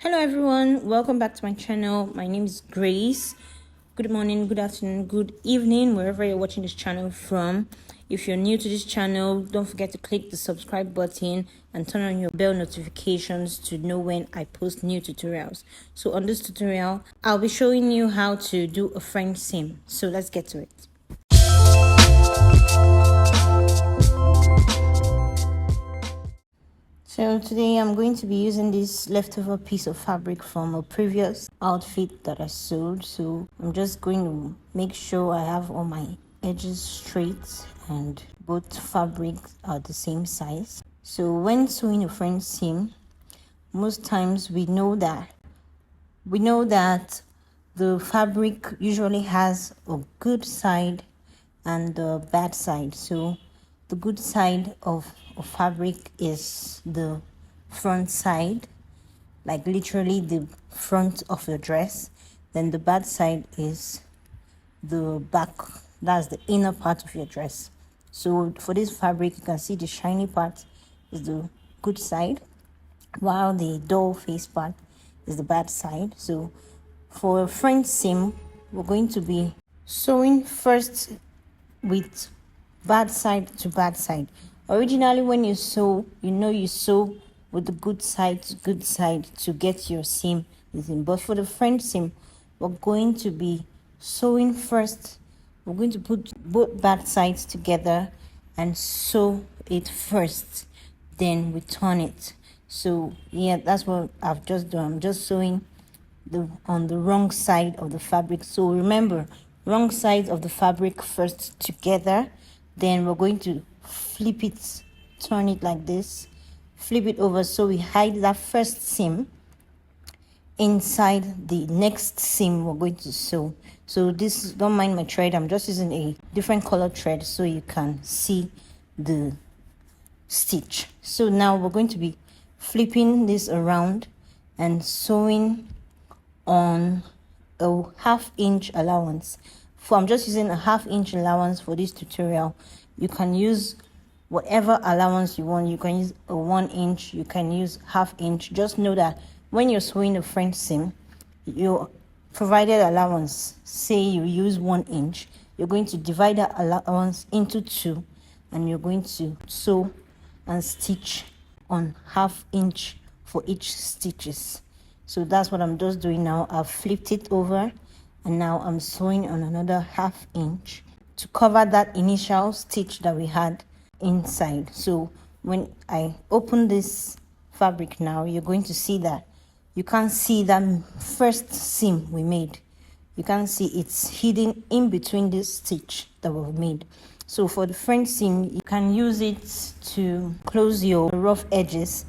Hello everyone, welcome back to my channel. My name is Grace. Good morning, good afternoon, good evening, wherever you're watching this channel from. If you're new to this channel, don't forget to click the subscribe button and turn on your bell notifications to know when I post new tutorials. So on this tutorial, I'll be showing you how to do a French seam. So let's get to it. So today I'm going to be using this leftover piece of fabric from a previous outfit that I sewed. So I'm just going to make sure I have all my edges straight and both fabrics are the same size. So when sewing a French seam, most times we know that the fabric usually has a good side and a bad side. So the good side of fabric is the front side, like literally the front of your dress. Then the bad side is the back, that's the inner part of your dress. So for this fabric, you can see the shiny part is the good side, while the dull face part is the bad side. So for a French seam, we're going to be sewing first with bad side to bad side. Originally, when you sew, you sew with the good side to get your seam. But for the French seam, we're going to be sewing first. We're going to put both bad sides together and sew it first, then we turn it. So yeah, that's what I've just done. I'm just sewing on the wrong side of the fabric. So remember, wrong sides of the fabric first together, then we're going to flip it, turn it like this, flip it over so we hide that first seam inside the next seam we're going to sew. So this, don't mind my thread, I'm just using a different color thread so you can see the stitch. So now we're going to be flipping this around and sewing on a 1/2 inch allowance. I'm just using a 1/2 inch allowance for this tutorial. You can use whatever allowance you want. You can use a 1 inch, you can use 1/2 inch. Just know that when you're sewing a French seam, your provided allowance, say you use 1 inch, you're going to divide that allowance into 2 and you're going to sew and stitch on 1/2 inch for each stitches. So that's what I'm just doing now. I've flipped it over and now I'm sewing on another 1/2 inch to cover that initial stitch that we had inside. So when I open this fabric now, you're going to see that you can't see that first seam we made. You can't see, it's hidden in between this stitch that we've made. So for the French seam, you can use it to close your rough edges,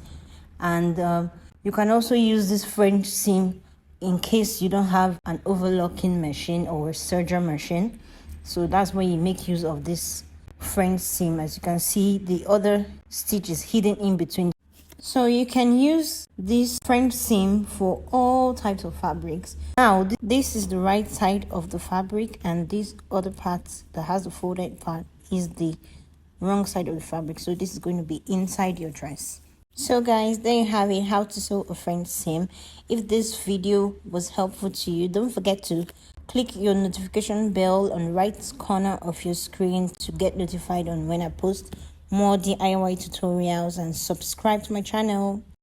and you can also use this French seam in case you don't have an overlocking machine or a serger machine. So that's when you make use of this French seam. As you can see, the other stitch is hidden in between. So you can use this French seam for all types of fabrics. Now this is the right side of the fabric, and this other part that has the folded part is the wrong side of the fabric. So this is going to be inside your dress. So guys, there you have it, how to sew a French seam. If this video was helpful to you, don't forget to click your notification bell on the right corner of your screen to get notified on when I post more DIY tutorials, and subscribe to my channel.